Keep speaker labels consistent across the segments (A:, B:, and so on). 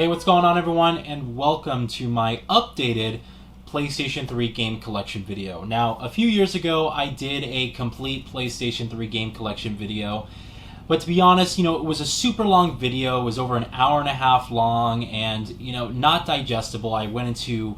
A: what's going on everyone, and welcome to my updated PlayStation 3 game collection video. Now, a few years ago, I did a complete PlayStation 3 game collection video, but to be honest, it was a super long video. It was over an hour and a half long, and, not digestible. I went into,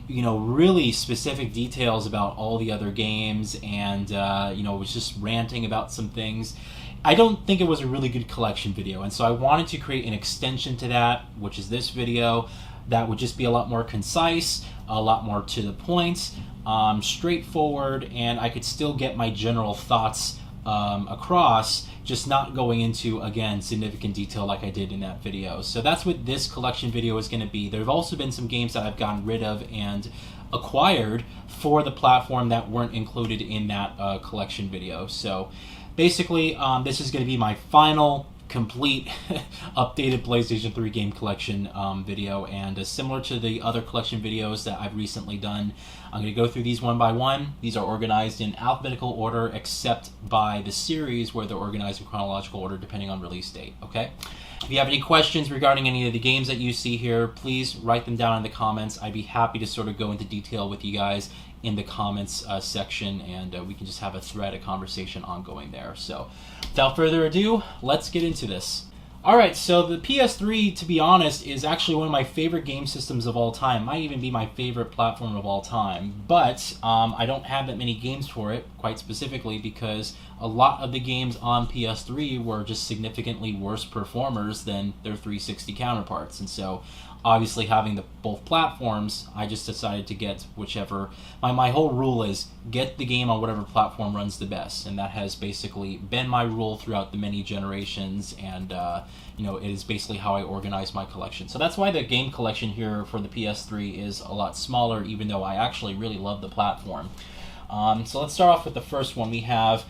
A: really specific details about all the other games, and, was just ranting about some things. I don't think it was a really good collection video, and so I wanted to create an extension to that, which is this video, that would just be a lot more concise, a lot more to the point, straightforward, and I could still get my general thoughts across, just not going into, again, significant detail like I did in that video. So that's what this collection video is going to be. There have also been some games that I've gotten rid of and acquired for the platform that weren't included in that collection video. So basically, this is going to be my final, complete, updated PlayStation 3 game collection video, and similar to the other collection videos that I've recently done, I'm going to go through these one by one. These are organized in alphabetical order, except by the series where they're organized in chronological order depending on release date, okay? If you have any questions regarding any of the games that you see here, please write them down in the comments. I'd be happy to sort of go into detail with you guys in the comments section, and we can just have a thread, a conversation ongoing there. So without further ado, let's get into this. Alright, so the PS3, to be honest, is actually one of my favorite game systems of all time. Might even be my favorite platform of all time. But I don't have that many games for it, quite specifically, because a lot of the games on PS3 were just significantly worse performers than their 360 counterparts. And so, obviously, having both platforms, I just decided to get whichever. My whole rule is get the game on whatever platform runs the best, and that has basically been my rule throughout the many generations, and it is basically how I organize my collection. So that's why the game collection here for the PS3 is a lot smaller, even though I actually really love the platform. So let's start off with the first one. We have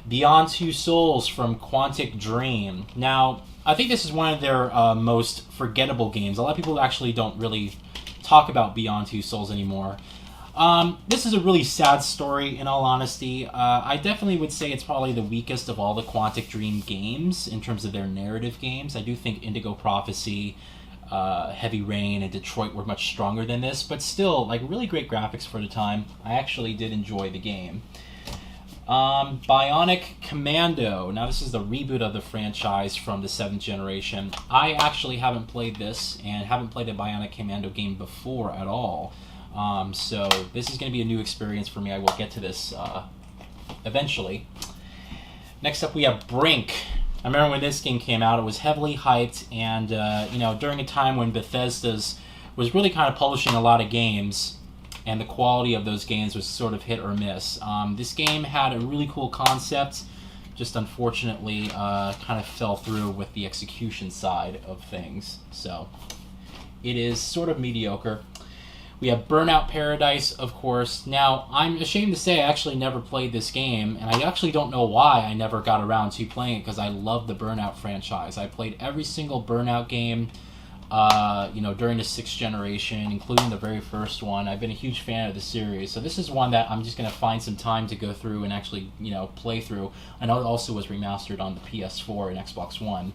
A: Beyond Two Souls from Quantic Dream. Now, I think this is one of their most forgettable games. A lot of people actually don't really talk about Beyond Two Souls anymore. This is a really sad story, in all honesty. I definitely would say it's probably the weakest of all the Quantic Dream games in terms of their narrative games. I do think Indigo Prophecy, Heavy Rain, and Detroit were much stronger than this, but still, really great graphics for the time. I actually did enjoy the game. Bionic Commando. Now, this is the reboot of the franchise from the 7th generation. I actually haven't played this, and haven't played a Bionic Commando game before at all. So this is going to be a new experience for me. I will get to this eventually. Next up, we have Brink. I remember when this game came out, it was heavily hyped, and during a time when Bethesda was really kind of publishing a lot of games, and the quality of those games was sort of hit or miss. This game had a really cool concept, just unfortunately kind of fell through with the execution side of things. So it is sort of mediocre. We have Burnout Paradise, of course. Now, I'm ashamed to say I actually never played this game, and I actually don't know why I never got around to playing it, because I love the Burnout franchise. I played every single Burnout game during the 6th generation, including the very first one. I've been a huge fan of the series, so this is one that I'm just going to find some time to go through and actually, play through. I know it also was remastered on the PS4 and Xbox One.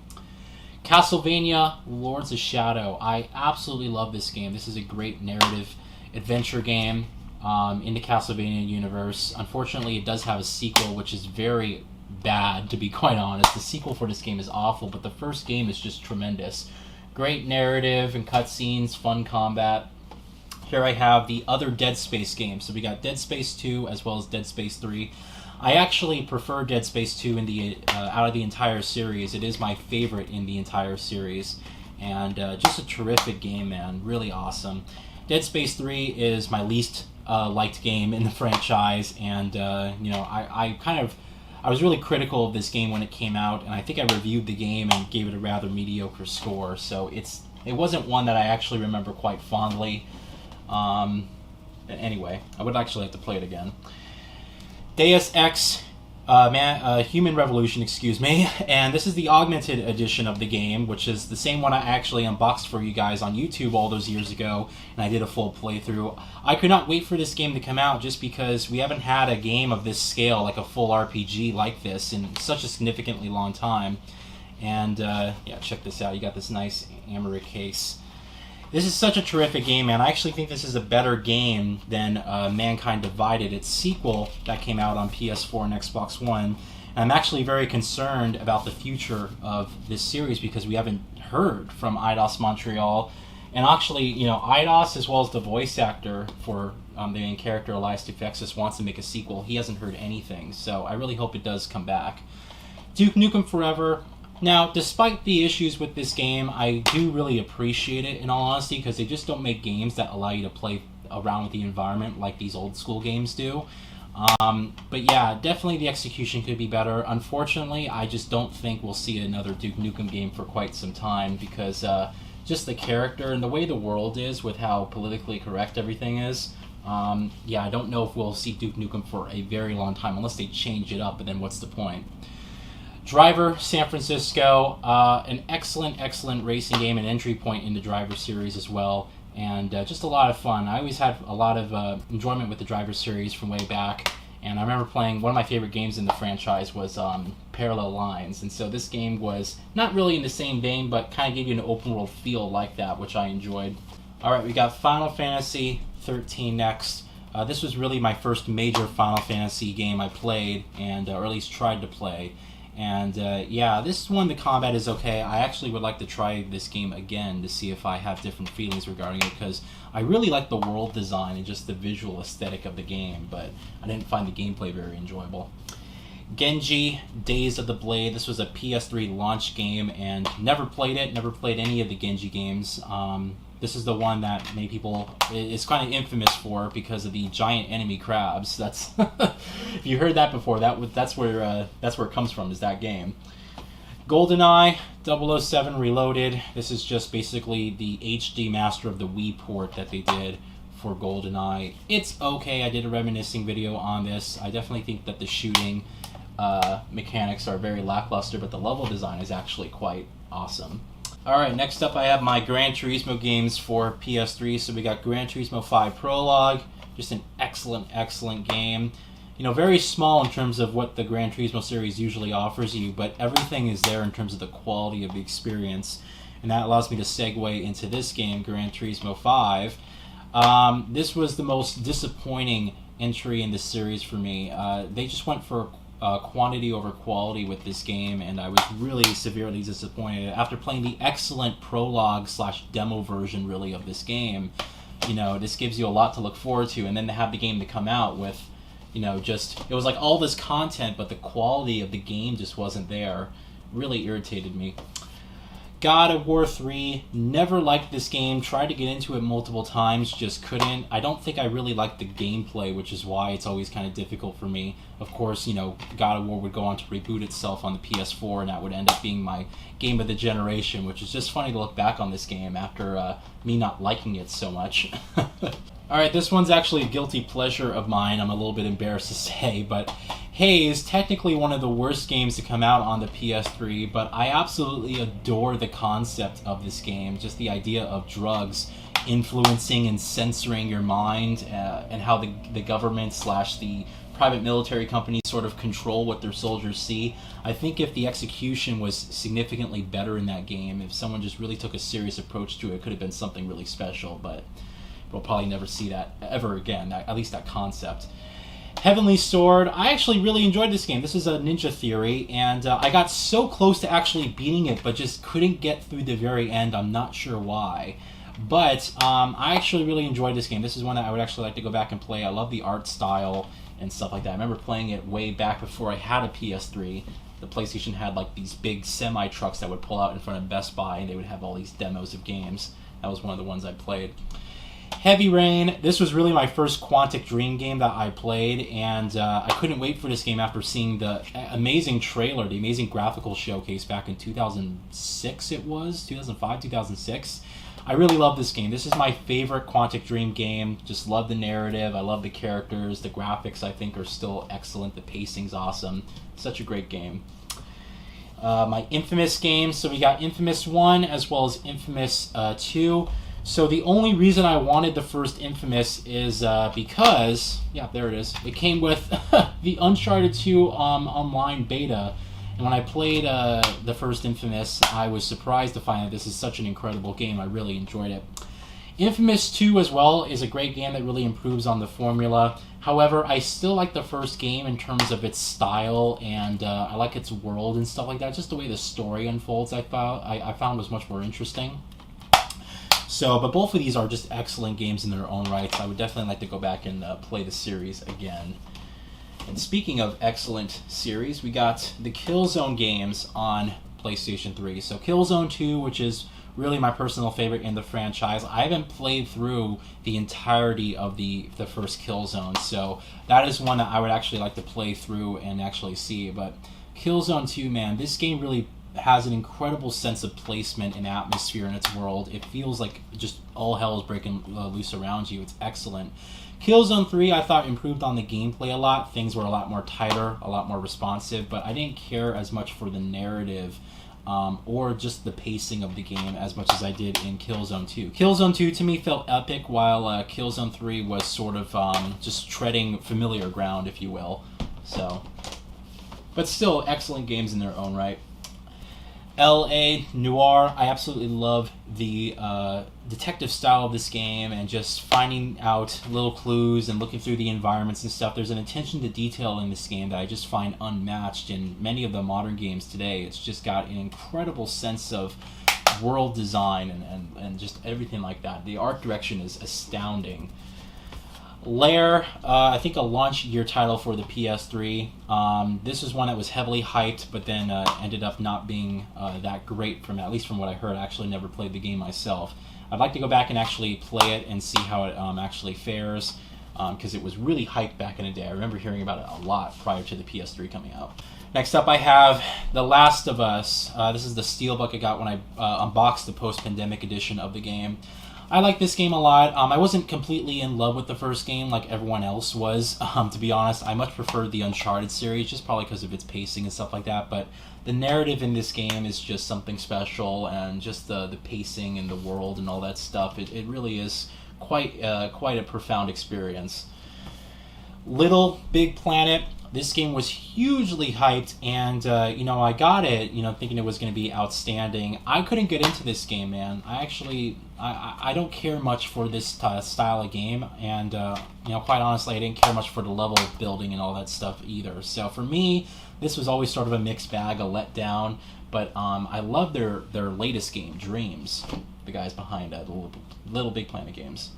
A: Castlevania Lords of Shadow. I absolutely love this game. This is a great narrative adventure game in the Castlevania universe. Unfortunately, it does have a sequel, which is very bad, to be quite honest. The sequel for this game is awful, but the first game is just tremendous. Great narrative and cutscenes, fun combat. Here I have the other Dead Space games. So we got Dead Space 2 as well as Dead Space 3. I actually prefer Dead Space 2 in the out of the entire series. It is my favorite in the entire series. And just a terrific game, man. Really awesome. Dead Space 3 is my least liked game in the franchise. And, I was really critical of this game when it came out, and I think I reviewed the game and gave it a rather mediocre score, so it wasn't one that I actually remember quite fondly. Anyway, I would actually like to play it again. Deus Ex Human Revolution, and this is the augmented edition of the game, which is the same one I actually unboxed for you guys on YouTube all those years ago, and I did a full playthrough. I could not wait for this game to come out just because we haven't had a game of this scale, like a full RPG like this, in such a significantly long time. And yeah, check this out. You got this nice Amaret case. This is such a terrific game, man. I actually think this is a better game than Mankind Divided, its sequel that came out on PS4 and Xbox One. And I'm actually very concerned about the future of this series because we haven't heard from Eidos Montreal. And actually, you know, Eidos, as well as the voice actor for the main character, Elias Defexis, wants to make a sequel. He hasn't heard anything, so I really hope it does come back. Duke Nukem Forever. Now, despite the issues with this game, I do really appreciate it, in all honesty, because they just don't make games that allow you to play around with the environment like these old school games do. But yeah, definitely the execution could be better. Unfortunately, I just don't think we'll see another Duke Nukem game for quite some time because just the character and the way the world is with how politically correct everything is. Yeah, I don't know if we'll see Duke Nukem for a very long time unless they change it up, but then what's the point? Driver, San Francisco, an excellent racing game, an entry point in the Driver series as well. And just a lot of fun. I always had a lot of enjoyment with the Driver series from way back, and I remember playing one of my favorite games in the franchise was Parallel Lines, and so this game was not really in the same vein, but kind of gave you an open world feel like that, which I enjoyed. Alright, we got Final Fantasy 13 next. This was really my first major Final Fantasy game I played, and or at least tried to play. And yeah, this one, the combat is okay. I actually would like to try this game again to see if I have different feelings regarding it, because I really like the world design and just the visual aesthetic of the game, but I didn't find the gameplay very enjoyable. Genji, Days of the Blade. This was a PS3 launch game, and never played it, never played any of the Genji games. This is the one that many people is kind of infamous for because of the giant enemy crabs. That's if you heard that before, that's where it comes from, is that game. Goldeneye 007 Reloaded. This is just basically the HD master of the Wii port that they did for Goldeneye. It's okay. I did a reminiscing video on this. I definitely think that the shooting mechanics are very lackluster, but the level design is actually quite awesome. Alright, next up I have my Gran Turismo games for PS3. So we got Gran Turismo 5 Prologue, just an excellent game. You know, very small in terms of what the Gran Turismo series usually offers you, but everything is there in terms of the quality of the experience. And that allows me to segue into this game, Gran Turismo 5. This was the most disappointing entry in the series for me. They just went for quantity over quality with this game, and I was really severely disappointed. After playing the excellent prologue / demo version really of this game, you know, this gives you a lot to look forward to, and then to have the game to come out with, you know, just, it was like all this content, but the quality of the game just wasn't there. Really irritated me. God of War 3, never liked this game, tried to get into it multiple times, just couldn't. I don't think I really liked the gameplay, which is why it's always kind of difficult for me. Of course, you know, God of War would go on to reboot itself on the PS4, and that would end up being my game of the generation, which is just funny to look back on this game after me not liking it so much. Alright, this one's actually a guilty pleasure of mine, I'm a little bit embarrassed to say, but Haze, technically one of the worst games to come out on the PS3, but I absolutely adore the concept of this game, just the idea of drugs influencing and censoring your mind, and how the government / the private military companies sort of control what their soldiers see. I think if the execution was significantly better in that game, if someone just really took a serious approach to it, it could have been something really special, but we'll probably never see that ever again, at least that concept. Heavenly Sword, I actually really enjoyed this game. This is a Ninja Theory, and I got so close to actually beating it, but just couldn't get through the very end. I'm not sure why. But I actually really enjoyed this game. This is one that I would actually like to go back and play. I love the art style and stuff like that. I remember playing it way back before I had a PS3. The PlayStation had like these big semi-trucks that would pull out in front of Best Buy, and they would have all these demos of games. That was one of the ones I played. Heavy Rain, this was really my first Quantic Dream game that I played, and I couldn't wait for this game after seeing the amazing trailer, the amazing graphical showcase back in 2006 it was, 2005, 2006. I really love this game. This is my favorite Quantic Dream game. Just love the narrative, I love the characters, the graphics I think are still excellent, the pacing's awesome. Such a great game. My Infamous games, so we got Infamous 1 as well as Infamous 2. So the only reason I wanted the first Infamous is because, yeah, there it is. It came with the Uncharted 2 online beta. And when I played the first Infamous, I was surprised to find that this is such an incredible game. I really enjoyed it. Infamous 2 as well is a great game that really improves on the formula. However, I still like the first game in terms of its style, and I like its world and stuff like that. Just the way the story unfolds, I found was much more interesting. So, but both of these are just excellent games in their own rights. I would definitely like to go back and play the series again. And speaking of excellent series, we got the Killzone games on PlayStation 3. So Killzone 2, which is really my personal favorite in the franchise. I haven't played through the entirety of the first Killzone, so that is one that I would actually like to play through and actually see. But Killzone 2, man, this game really has an incredible sense of placement and atmosphere in its world. It feels like just all hell is breaking loose around you. It's excellent. Killzone 3, I thought, improved on the gameplay a lot. Things were a lot more tighter, a lot more responsive, but I didn't care as much for the narrative or just the pacing of the game as much as I did in Killzone 2. Killzone 2 to me felt epic, while Killzone 3 was sort of just treading familiar ground, if you will. So, but still excellent games in their own right. L.A. Noire, I absolutely love the detective style of this game and just finding out little clues and looking through the environments and stuff. There's an attention to detail in this game that I just find unmatched in many of the modern games today. It's just got an incredible sense of world design and just everything like that. The art direction is astounding. Lair, I think a launch year title for the PS3. This was one that was heavily hyped, but then ended up not being that great, at least from what I heard. I actually never played the game myself. I'd like to go back and actually play it and see how it actually fares, because it was really hyped back in the day. I remember hearing about it a lot prior to the PS3 coming out. Next up, I have The Last of Us. This is the steelbook I got when I unboxed the post-pandemic edition of the game. I like this game a lot. I wasn't completely in love with the first game like everyone else was, to be honest. I much preferred the Uncharted series, just probably because of its pacing and stuff like that. But the narrative in this game is just something special, and just the pacing and the world and all that stuff. It really is quite a profound experience. Little Big Planet. This game was hugely hyped, and I got it, thinking it was going to be outstanding. I couldn't get into this game, man. I don't care much for this style of game, and quite honestly, I didn't care much for the level of building and all that stuff either. So for me, this was always sort of a mixed bag, a letdown. But I love their latest game, Dreams. The guys behind the Little Big Planet games.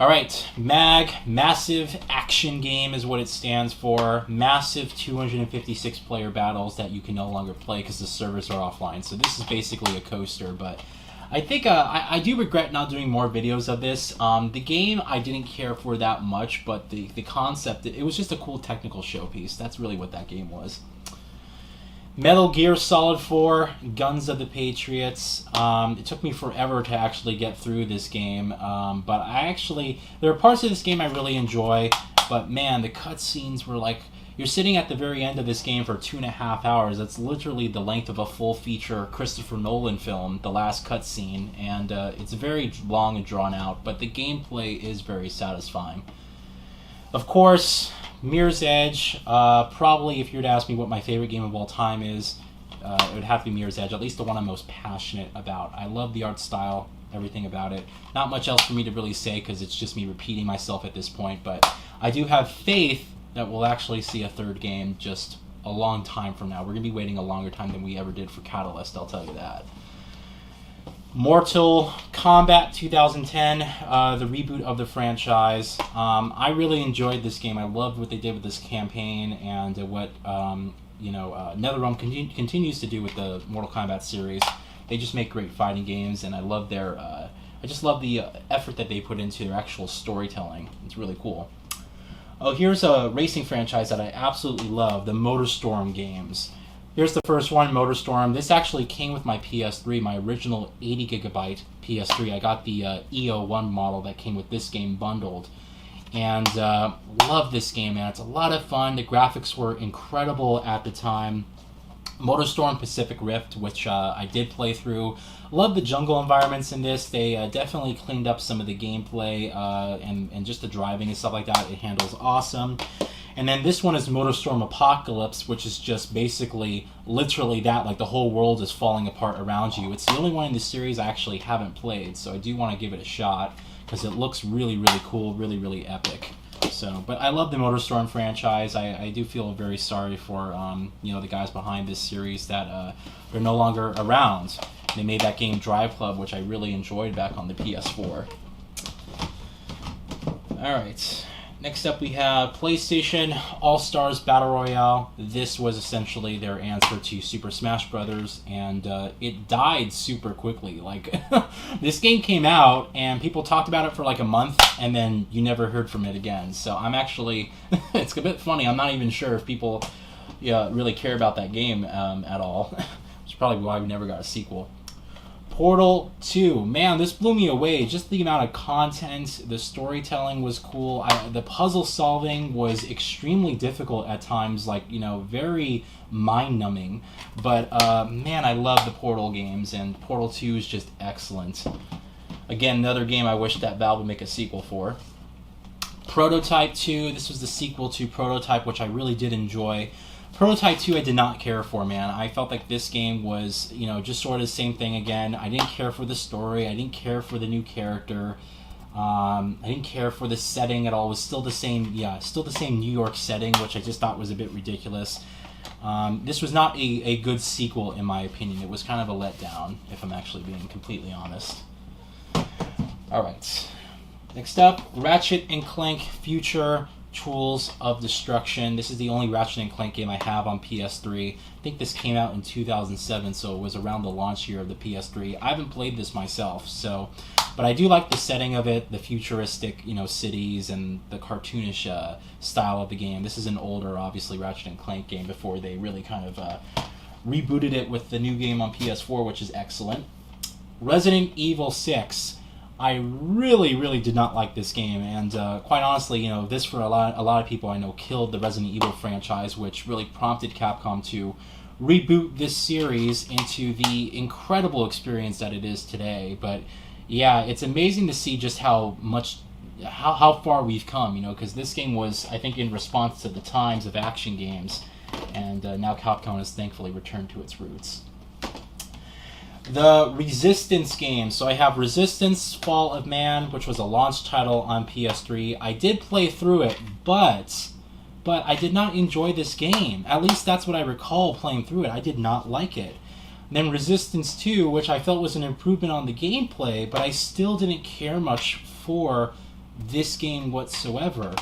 A: Alright, MAG, Massive Action Game is what it stands for. Massive 256 player battles that you can no longer play because the servers are offline. So this is basically a coaster, but I think I do regret not doing more videos of this. The game I didn't care for that much, but the concept, it was just a cool technical showpiece. That's really what that game was. Metal Gear Solid 4, Guns of the Patriots. It took me forever to actually get through this game, but there are parts of this game I really enjoy, but man, the cutscenes were like, you're sitting at the very end of this game for 2.5 hours. That's literally the length of a full-feature Christopher Nolan film, the last cutscene, and it's very long and drawn out, but the gameplay is very satisfying. Of course, Mirror's Edge. Probably, if you were to ask me what my favorite game of all time is, it would have to be Mirror's Edge, at least the one I'm most passionate about. I love the art style, everything about it. Not much else for me to really say because it's just me repeating myself at this point, but I do have faith that we'll actually see a third game just a long time from now. We're going to be waiting a longer time than we ever did for Catalyst, I'll tell you that. Mortal Kombat 2010, the reboot of the franchise. I really enjoyed this game. I loved what they did with this campaign and what NetherRealm continues to do with the Mortal Kombat series. They just make great fighting games, and I love I just love the effort that they put into their actual storytelling. It's really cool. Oh, here's a racing franchise that I absolutely love, the Motorstorm games. Here's the first one, Motorstorm. This actually came with my PS3, my original 80 gigabyte PS3. I got the EO1 model that came with this game bundled. And love this game, man. It's a lot of fun. The graphics were incredible at the time. Motorstorm Pacific Rift, which I did play through. Love the jungle environments in this. They definitely cleaned up some of the gameplay and just the driving and stuff like that. It handles awesome. And then this one is Motorstorm Apocalypse, which is just basically literally that, like the whole world is falling apart around you. It's the only one in the series I actually haven't played, so I do want to give it a shot because it looks really, really cool, really, really epic. So, but I love the Motorstorm franchise. I do feel very sorry for the guys behind this series that they're no longer around. They made that game Drive Club, which I really enjoyed back on the PS4. Alright, next up we have PlayStation All-Stars Battle Royale. This was essentially their answer to Super Smash Bros. And it died super quickly. Like, this game came out and people talked about it for like a month and then you never heard from it again. So I'm actually, it's a bit funny, I'm not even sure if people really care about that game at all. Which is probably why we never got a sequel. Portal 2. Man, this blew me away. Just the amount of content, the storytelling was cool. The puzzle solving was extremely difficult at times, like, very mind-numbing. But, man, I love the Portal games, and Portal 2 is just excellent. Again, another game I wish that Valve would make a sequel for. Prototype 2. This was the sequel to Prototype, which I really did enjoy. Prototype 2 I did not care for, man. I felt like this game was, just sort of the same thing again. I didn't care for the story. I didn't care for the new character. I didn't care for the setting at all. It was still the same, New York setting, which I just thought was a bit ridiculous. This was not a good sequel, in my opinion. It was kind of a letdown, if I'm actually being completely honest. Alright. Next up, Ratchet and Clank Future Tools of Destruction. This is the only Ratchet and Clank game I have on PS3. I think this came out in 2007, so it was around the launch year of the PS3. I haven't played this myself, but I do like the setting of it, the futuristic, cities and the cartoonish style of the game. This is an older, obviously, Ratchet and Clank game before they really kind of rebooted it with the new game on PS4, which is excellent. Resident Evil 6. I really, really did not like this game, and quite honestly, this for a lot of people I know killed the Resident Evil franchise, which really prompted Capcom to reboot this series into the incredible experience that it is today. But yeah, it's amazing to see just how far we've come, because this game was, I think, in response to the times of action games, and now Capcom has thankfully returned to its roots. The Resistance games. So I have Resistance Fall of Man, which was a launch title on PS3. I did play through it, but I did not enjoy this game. At least that's what I recall playing through it. I did not like it. Then Resistance 2, which I felt was an improvement on the gameplay, but I still didn't care much for this game whatsoever.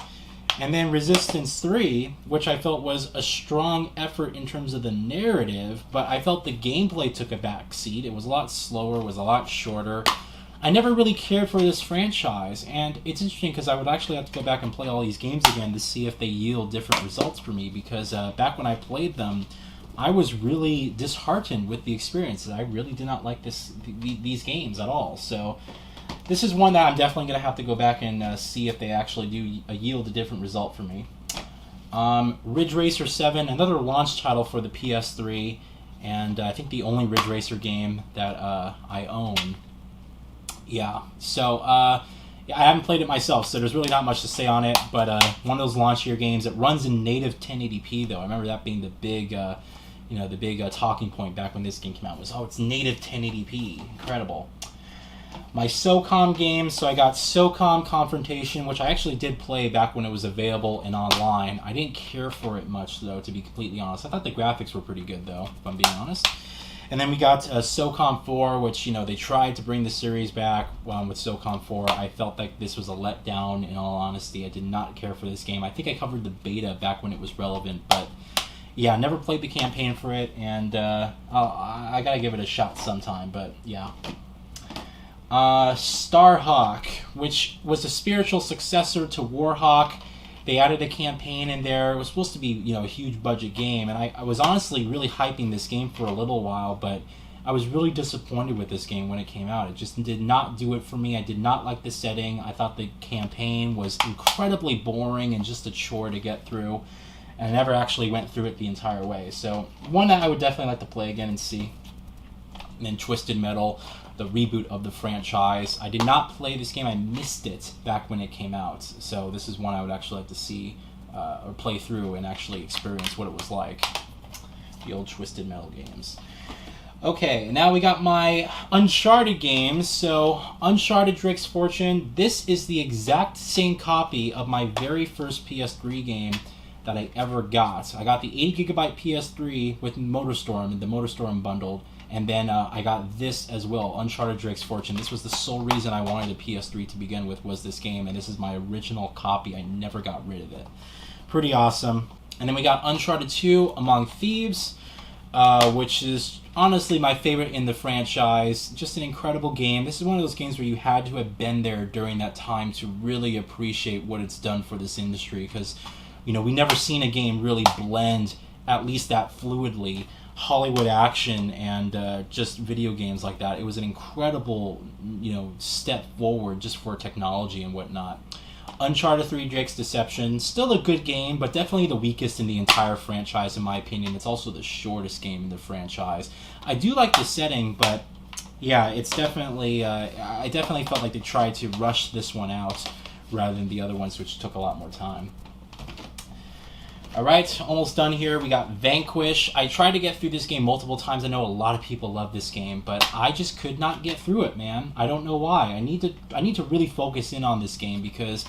A: And then Resistance 3, which I felt was a strong effort in terms of the narrative, but I felt the gameplay took a back seat. It was a lot slower, was a lot shorter. I never really cared for this franchise, and it's interesting because I would actually have to go back and play all these games again to see if they yield different results for me, because back when I played them, I was really disheartened with the experience. I really did not like these games at all. So this is one that I'm definitely going to have to go back and see if they actually do yield a different result for me. Ridge Racer 7, another launch title for the PS3, and I think the only Ridge Racer game that I own. Yeah, so I haven't played it myself, so there's really not much to say on it, but one of those launch year games. It runs in native 1080p, though. I remember that being the big, talking point back when this game came out was, it's native 1080p. Incredible. My Socom games, so I got Socom Confrontation, which I actually did play back when it was available and online. I didn't care for it much, though, to be completely honest. I thought the graphics were pretty good, though, if I'm being honest. And then we got Socom 4, which, they tried to bring the series back with Socom 4. I felt like this was a letdown, in all honesty. I did not care for this game. I think I covered the beta back when it was relevant, but yeah, I never played the campaign for it, and I gotta give it a shot sometime, but yeah. Starhawk, which was a spiritual successor to Warhawk. They added a campaign in there. It was supposed to be, a huge budget game, and I was honestly really hyping this game for a little while, but I was really disappointed with this game when it came out. It just did not do it for me. I did not like the setting. I thought the campaign was incredibly boring and just a chore to get through, and I never actually went through it the entire way. So one that I would definitely like to play again and see. And then Twisted Metal, the reboot of the franchise. I did not play this game. I missed it back when it came out. So this is one I would actually like to see or play through and actually experience what it was like. The old Twisted Metal games. Okay, now we got my Uncharted games. So, Uncharted Drake's Fortune. This is the exact same copy of my very first PS3 game that I ever got. I got the 80GB PS3 with Motorstorm, the Motorstorm bundled, and then I got this as well, Uncharted Drake's Fortune. This was the sole reason I wanted a PS3 to begin with, was this game, and this is my original copy. I never got rid of it. Pretty awesome. And then we got Uncharted 2 Among Thieves, which is honestly my favorite in the franchise. Just an incredible game. This is one of those games where you had to have been there during that time to really appreciate what it's done for this industry, because we never seen a game really blend, at least that fluidly, Hollywood action and just video games like that. It was an incredible, step forward just for technology and whatnot. Uncharted 3 Drake's Deception, still a good game, but definitely the weakest in the entire franchise in my opinion. It's also the shortest game in the franchise. I do like the setting, but yeah, it's definitely, I definitely felt like they tried to rush this one out rather than the other ones, which took a lot more time. Alright, almost done here. We got Vanquish. I tried to get through this game multiple times. I know a lot of people love this game, but I just could not get through it, man. I don't know why. I need to really focus in on this game, because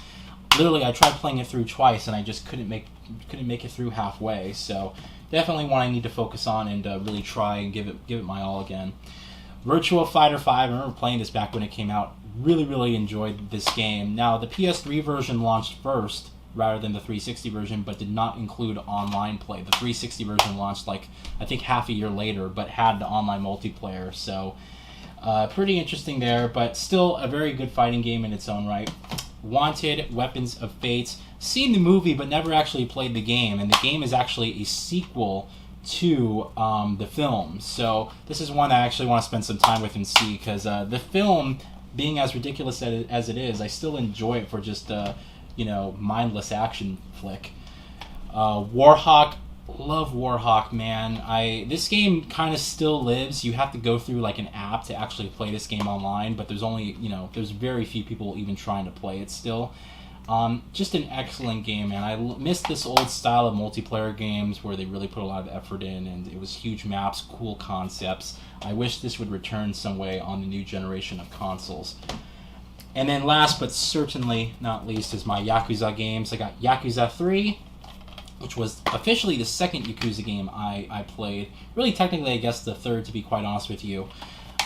A: literally I tried playing it through twice and I just couldn't make it through halfway. So definitely one I need to focus on and really try and give it my all again. Virtua Fighter 5. I remember playing this back when it came out. Really enjoyed this game. Now the PS3 version launched first rather than the 360 version, but did not include online play. The 360 version launched I think half a year later, but had the online multiplayer. So pretty interesting there, but still a very good fighting game in its own right. Wanted Weapons of Fate. Seen the movie, but never actually played the game, and the game is actually a sequel to the film. So this is one I actually want to spend some time with and see, because the film, being as ridiculous as it is, I still enjoy it for just mindless action flick. Warhawk, love Warhawk, man. This game kind of still lives. You have to go through an app to actually play this game online, but there's only, there's very few people even trying to play it still. Just an excellent game, man. I miss this old style of multiplayer games where they really put a lot of effort in, and it was huge maps, cool concepts. I wish this would return some way on the new generation of consoles. And then last but certainly not least is my Yakuza games. I got Yakuza 3, which was officially the second Yakuza game I played. Really, technically, I guess the third, to be quite honest with you.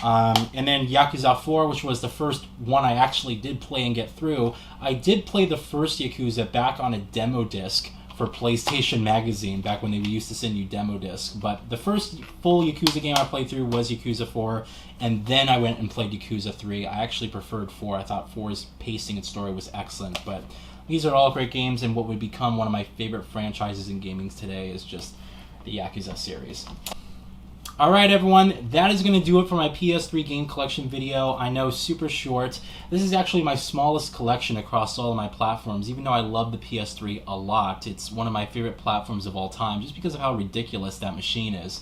A: And then Yakuza 4, which was the first one I actually did play and get through. I did play the first Yakuza back on a demo disc for PlayStation Magazine, back when they used to send you demo discs. But the first full Yakuza game I played through was Yakuza 4, and then I went and played Yakuza 3. I actually preferred 4. I thought 4's pacing and story was excellent, but these are all great games, and what would become one of my favorite franchises in gaming today is just the Yakuza series. Alright everyone, that is going to do it for my PS3 game collection video. I know, super short. This is actually my smallest collection across all of my platforms, even though I love the PS3 a lot. It's one of my favorite platforms of all time, just because of how ridiculous that machine is.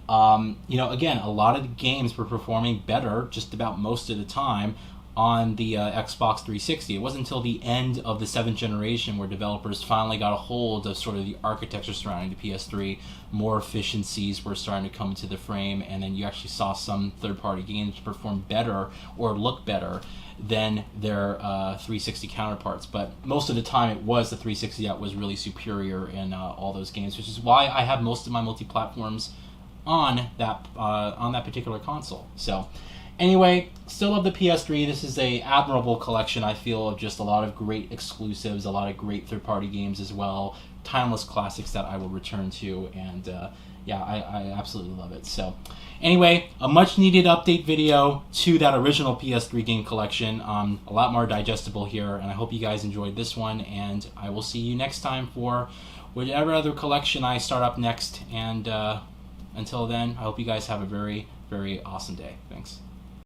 A: Again, a lot of the games were performing better just about most of the time on the Xbox 360. It wasn't until the end of the 7th generation where developers finally got a hold of sort of the architecture surrounding the PS3. More efficiencies were starting to come into the frame, and then you actually saw some third-party games perform better or look better than their 360 counterparts. But most of the time it was the 360 that was really superior in all those games, which is why I have most of my multi-platforms on that particular console. So anyway, still love the PS3. This is a admirable collection, I feel, of just a lot of great exclusives, a lot of great third-party games as well, timeless classics that I will return to, and yeah, I absolutely love it. So anyway, a much-needed update video to that original PS3 game collection. A lot more digestible here, and I hope you guys enjoyed this one, and I will see you next time for whatever other collection I start up next, and until then, I hope you guys have a very, very awesome day. Thanks.